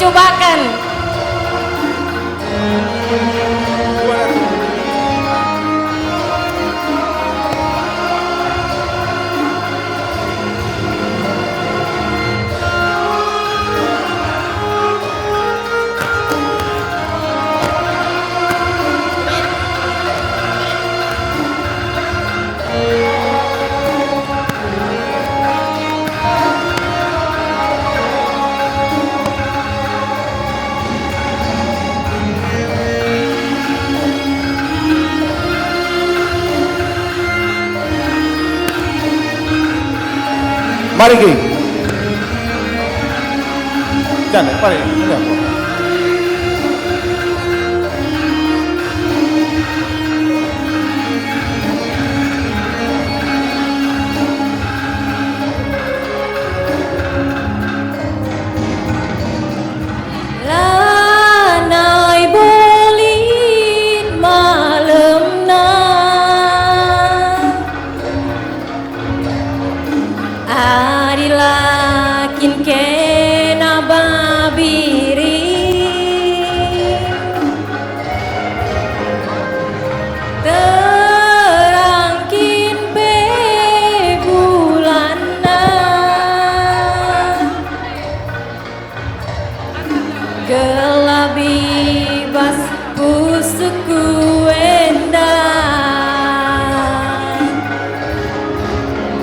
cobakan. Mari Ki. Jangan, mari. Ada apa? Lanai bolit malemna adilakin kena babiri terangkin pe bulanna gelabi bas pusuku endang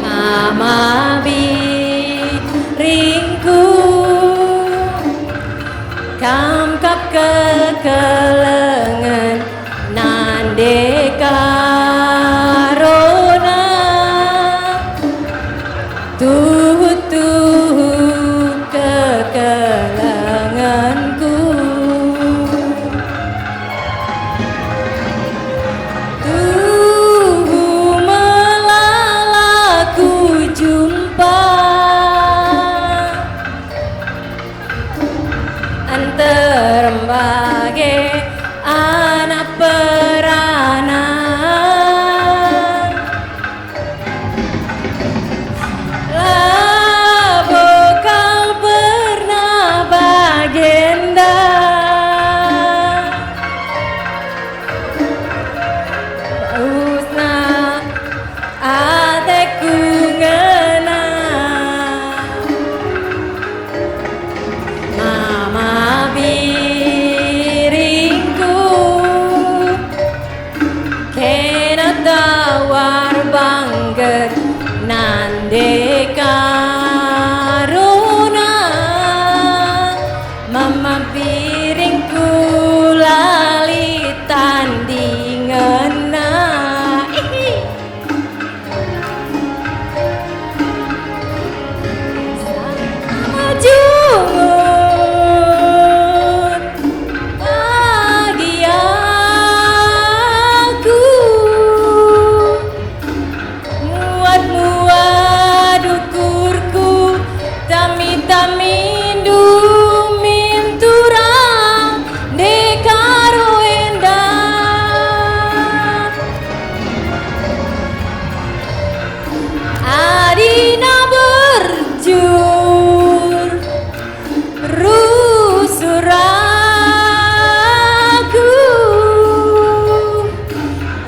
mama biringku kamkap kekelengan nande karona tuh kekelenganku tuh melalaku jumpa antar bagai anak peranan labo kau pernah bagenda usna ateku ngena mama biringku kena tawar bangger nande karuna mama biringku lali tandingana jungut bagi aku muat ukurku tami-tami minturang dekaro endah adina berjur rusuraku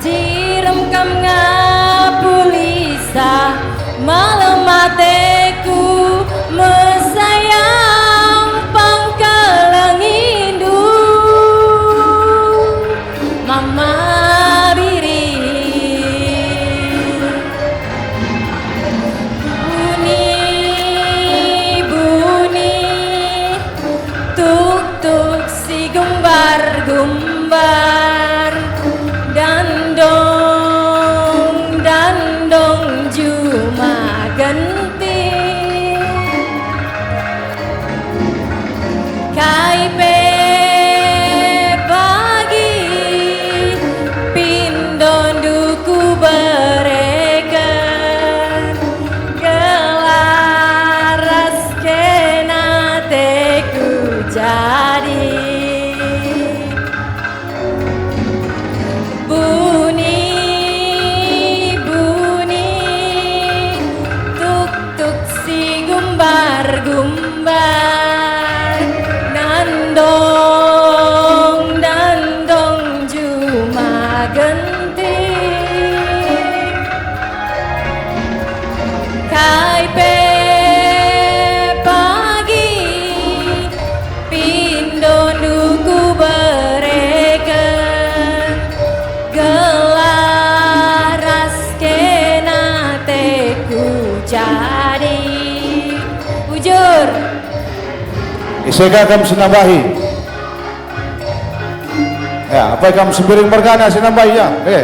jirem kam ngapulisa malam mateku mesayang pangkalangindu mama biri buni tuk-tuk si gumbar-gumbar dandong juma genti kai pe pagi pindon duku berekan gelaras kena teku jadi tuk-tuk si gumbar-gumbar nan Isega kam sinambahi. Ya, apa kam sembiring mergana sinambahi ya? Oke.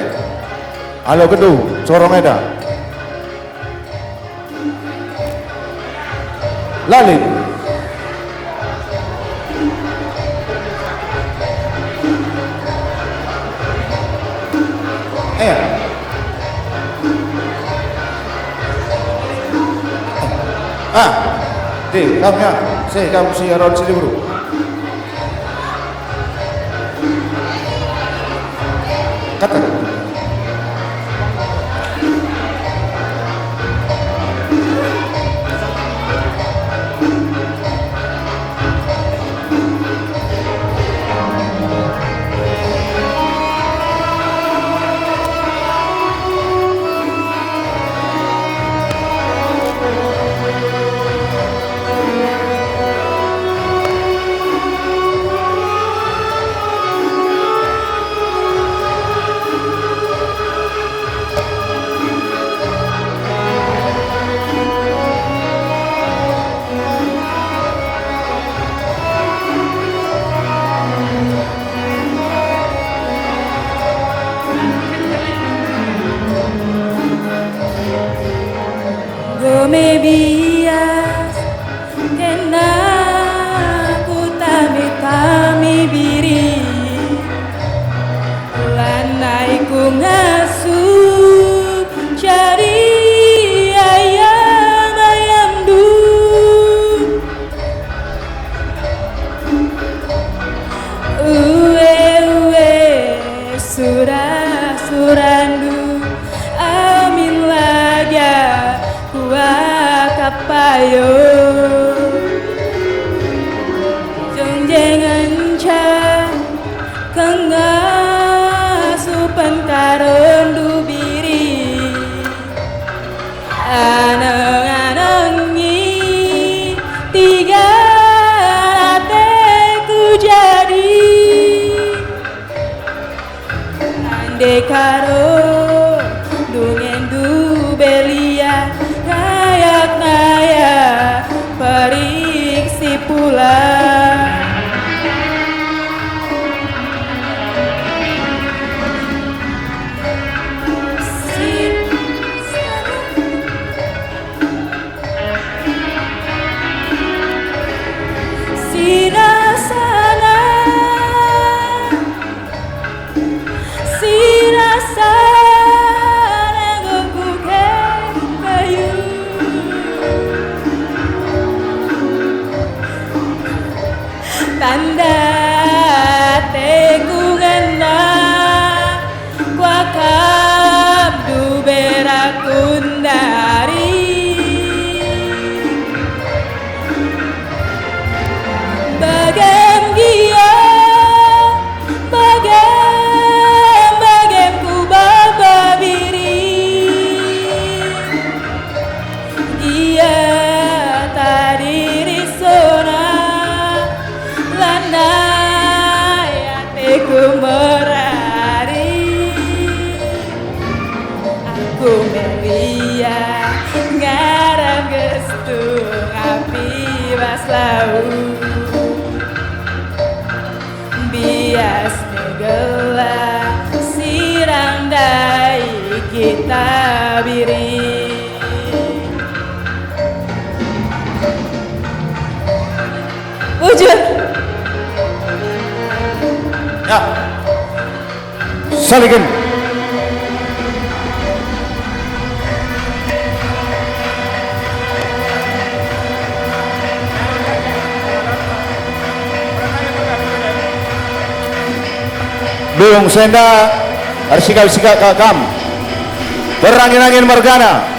Halo kedu, corong eda. Lalit. Di, kamu ya, kamu si Aaron sini bro. Kata. Me bias kena ku tami biri lanai ku ngasuh cari ayam du surandu amin laga kapayo jengjengan ca kenga supan karon dubiri aneng-anengi tiga teku jadi ande karo dungen du belia naya periksi pula tanda tekungan kuakab du berakundari bagam gia bagam ku bababiri dia tadi risona aku merari aku melia ngaram gestung api baslau bias negela sirang dai kita biri wujud ya salikin Bung Senda Arsika Kakam berangin-angin mergana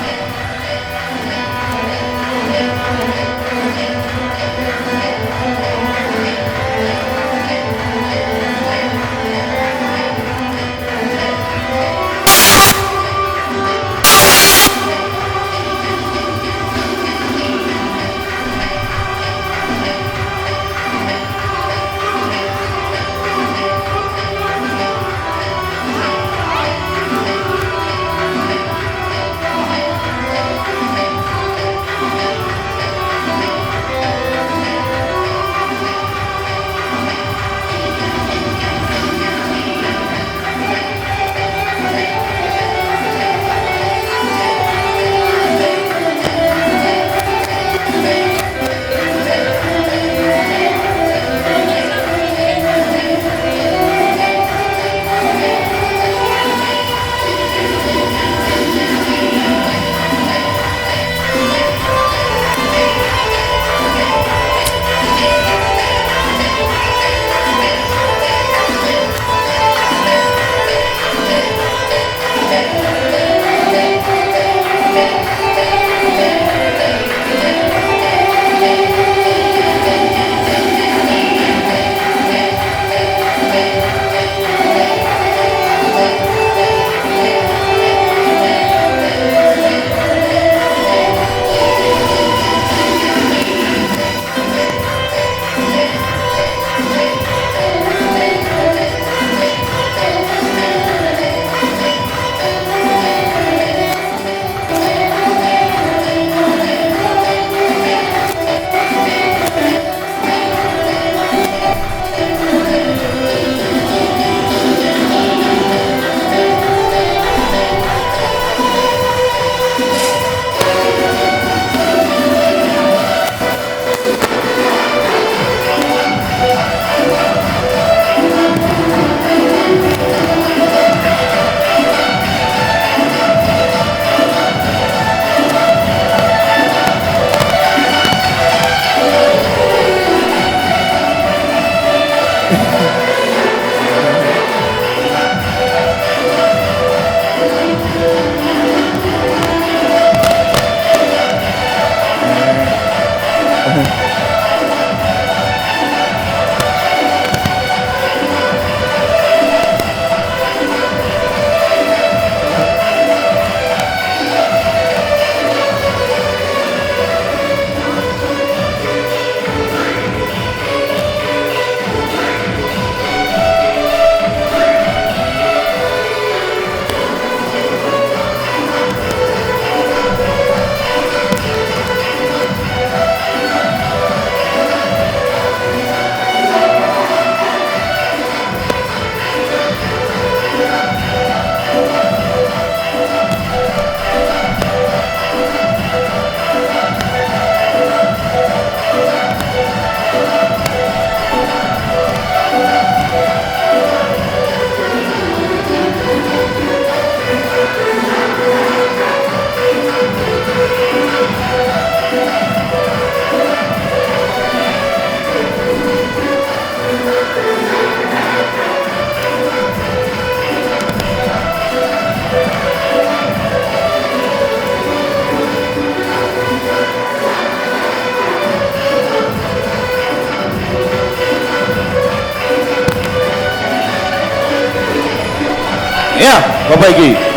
Ya, Bapak Iki.